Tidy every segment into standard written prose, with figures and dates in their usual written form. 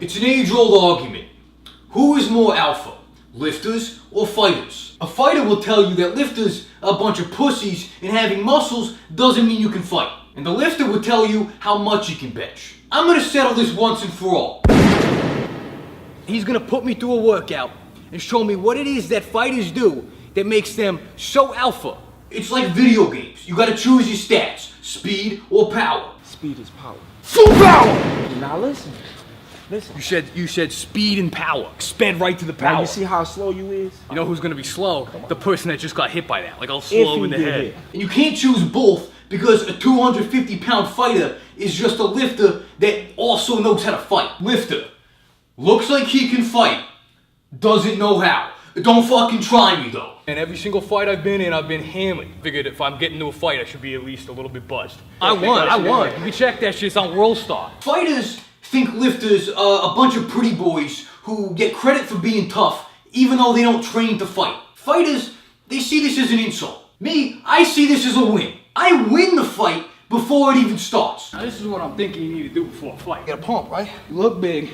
It's an age-old argument. Who is more alpha? Lifters or fighters? A fighter will tell you that lifters are a bunch of pussies and having muscles doesn't mean you can fight. And the lifter will tell you how much you can bench. I'm gonna settle this once and for all. He's gonna put me through a workout and show me what it is that fighters do that makes them so alpha. It's like video games. You gotta choose your stats, speed or power. Speed is power. Full power! Now listen. You said speed and power. Sped right to the power. Now you see how slow you is? You know who's gonna be slow? The person that just got hit by that. Like all slow in the head. Hit. And you can't choose both because a 250-pound fighter is just a lifter that also knows how to fight. Lifter. Looks like he can fight. Doesn't know how. Don't fucking try me though. And every single fight I've been in, I've been hammered. Figured if I'm getting into a fight, I should be at least a little bit buzzed. I won. You can check that shit, it's on World Star. Fighters think lifters are a bunch of pretty boys who get credit for being tough, even though they don't train to fight. Fighters, they see this as an insult. Me, I see this as a win. I win the fight before it even starts. Now this is what I'm thinking you need to do before a fight. You got a pump, right? You look big,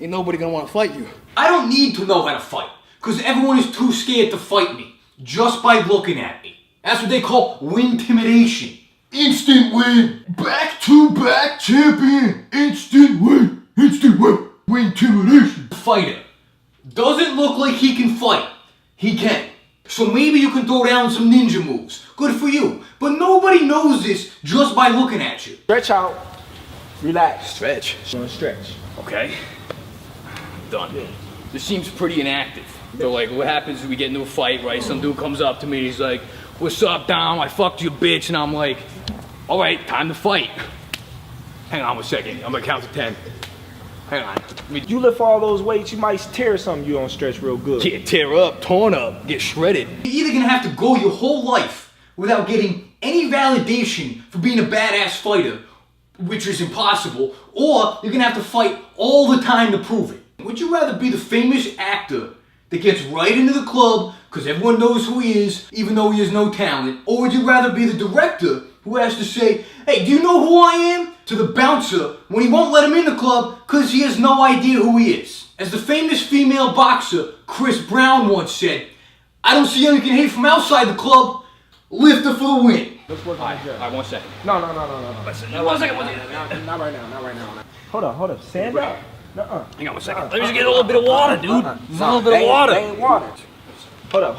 ain't nobody gonna wanna fight you. I don't need to know how to fight, because everyone is too scared to fight me, just by looking at me. That's what they call win-intimidation. Instant win! Back-to-back champion! Instant win! Instant win! Win-intimidation! Fighter. Doesn't look like he can fight. He can. So maybe you can throw down some ninja moves. Good for you. But nobody knows this just by looking at you. Stretch out. Relax. Stretch. Gonna stretch. Okay. Done. Yeah. This seems pretty inactive. So like, what happens is we get into a fight, right? Some dude comes up to me, he's like, "What's up, Dom? I fucked you, bitch." And I'm like, "All right, time to fight." Hang on 1 second. I'm gonna count to 10. Hang on. You lift all those weights, you might tear something you don't stretch real good. Get tear up, torn up, get shredded. You're either gonna have to go your whole life without getting any validation for being a badass fighter, which is impossible, or you're gonna have to fight all the time to prove it. Would you rather be the famous actor that gets right into the club because everyone knows who he is, even though he has no talent? Or would you rather be the director who has to say, "Hey, do you know who I am?" to the bouncer when he won't let him in the club because he has no idea who he is? As the famous female boxer Chris Brown once said, "I don't see how you can hate from outside the club. Lifter for the win." Let's work on the judge. All right, 1 second. No. One second. Not right now. Hold up. Stand up. Nuh-uh. Hang on 1 second. Let me just get a little bit of water, dude. A little bit of water. They ain't water. Hold up.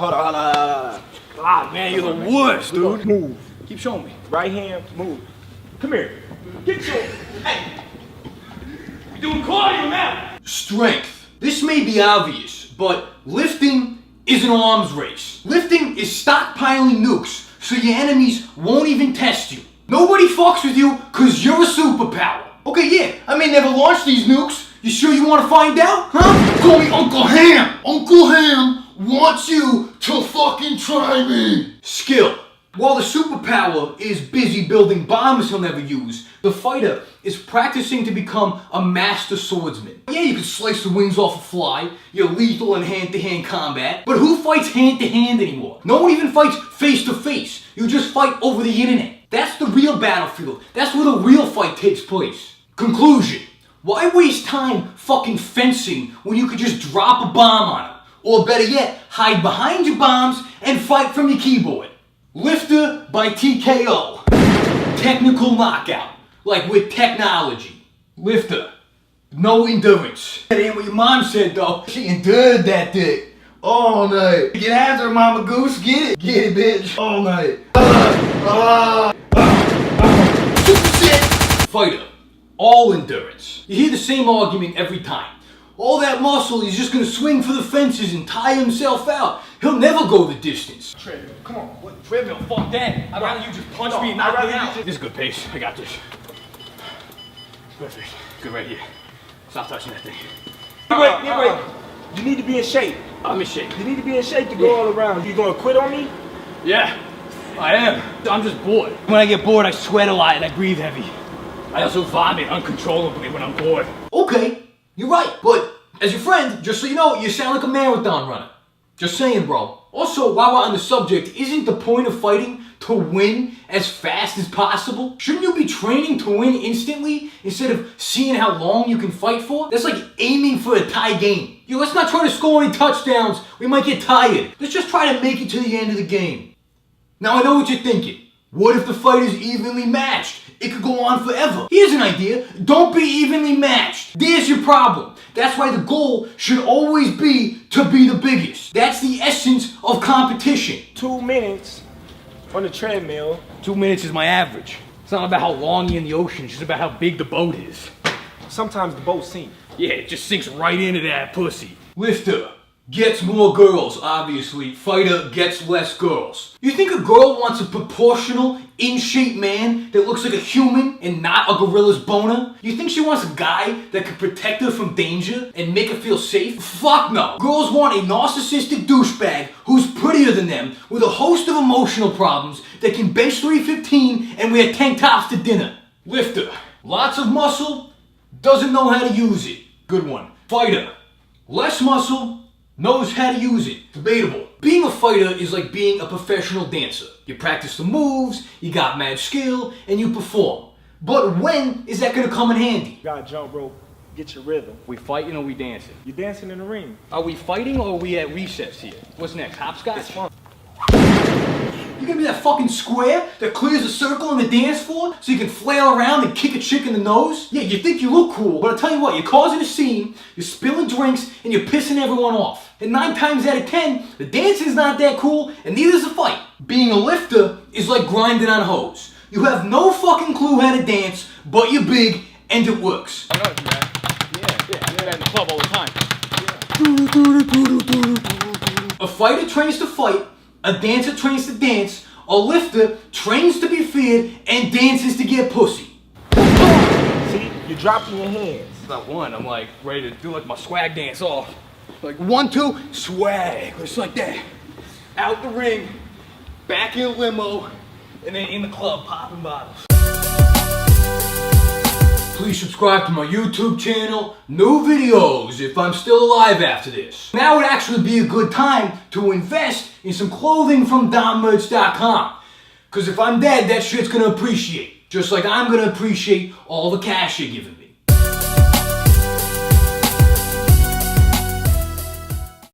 Ah, man, you're the worst, dude. Move. Keep showing me. Right hand, move. Come here. Get your... Hey! You're doing cardio now! Strength. This may be obvious, but lifting is an arms race. Lifting is stockpiling nukes so your enemies won't even test you. Nobody fucks with you because you're a superpower. Okay, yeah, I may never launch these nukes. You sure you want to find out? Huh? Call me Uncle Ham! Uncle Ham wants you to fucking try me! Skill. While the superpower is busy building bombs he'll never use, the fighter is practicing to become a master swordsman. Yeah, you can slice the wings off a fly, you're lethal in hand-to-hand combat, but who fights hand-to-hand anymore? No one even fights face-to-face. You just fight over the internet. That's the real battlefield. That's where the real fight takes place. Conclusion. Why waste time fucking fencing when you could just drop a bomb on him? Or better yet, hide behind your bombs and fight from your keyboard. Lifter by TKO. Technical knockout. Like with technology. Lifter. No endurance. That ain't what your mom said though. She endured that dick. All night. Get after her, Mama Goose. Get it. Get it, bitch. All night. Fighter. All endurance. You hear the same argument every time. All that muscle, he's just gonna swing for the fences and tire himself out. He'll never go the distance. Treadmill, come on. What? Treadmill, fuck that. I'd rather you just punch me and knock me out. This is good pace. I got this. Perfect. Good right here. Stop touching that thing. Wait. You need to be in shape. I'm in shape. You need to be in shape to go all around. You gonna quit on me? Yeah, I am. I'm just bored. When I get bored, I sweat a lot and I breathe heavy. I also vomit uncontrollably when I'm bored. Okay, you're right, but as your friend, just so you know, you sound like a marathon runner. Just saying, bro. Also, while we're on the subject, isn't the point of fighting to win as fast as possible? Shouldn't you be training to win instantly instead of seeing how long you can fight for? That's like aiming for a tie game. Yo, let's not try to score any touchdowns. We might get tired. Let's just try to make it to the end of the game. Now I know what you're thinking. What if the fight is evenly matched? It could go on forever. Here's an idea. Don't be evenly matched. There's your problem. That's why the goal should always be to be the biggest. That's the essence of competition. 2 minutes on the treadmill. 2 minutes is my average. It's not about how long you're in the ocean, it's just about how big the boat is. Sometimes the boat sinks. Yeah, it just sinks right into that pussy. Lifter gets more girls, obviously. Fighter gets less girls. You think a girl wants a proportional, in-shape man that looks like a human and not a gorilla's boner? You think she wants a guy that can protect her from danger and make her feel safe? Fuck no. Girls want a narcissistic douchebag who's prettier than them with a host of emotional problems that can bench 315 and wear tank tops to dinner. Lifter, lots of muscle, doesn't know how to use it. Good one. Fighter, less muscle, knows how to use it. Debatable. Being a fighter is like being a professional dancer. You practice the moves, you got mad skill, and you perform. But when is that gonna come in handy? You gotta jump rope, get your rhythm. We fighting or we dancing? You're dancing in the ring. Are we fighting or are we at recess here? What's next, hopscotch? It's fun. You gonna be that fucking square that clears a circle on the dance floor so you can flail around and kick a chick in the nose? Yeah, you think you look cool, but I'll tell you what, you're causing a scene, you're spilling drinks, and you're pissing everyone off. And 9 times out of 10, the dancing's not that cool, and neither's the fight. Being a lifter is like grinding on hose. You have no fucking clue how to dance, but you're big, and it works. I know how to do that. Yeah, I do that in the club all the time. A fighter trains to fight, a dancer trains to dance, a lifter trains to be feared, and dances to get pussy. See, you're dropping your hands. It's not one, I'm like ready to do like my swag dance off. Like 1, 2, swag, just like that. Out the ring, back in the limo, and then in the club popping bottles. Please subscribe to my YouTube channel. New videos if I'm still alive after this. Now would actually be a good time to invest in some clothing from DomMerch.com. Cause if I'm dead, that shit's gonna appreciate. Just like I'm gonna appreciate all the cash you're giving me.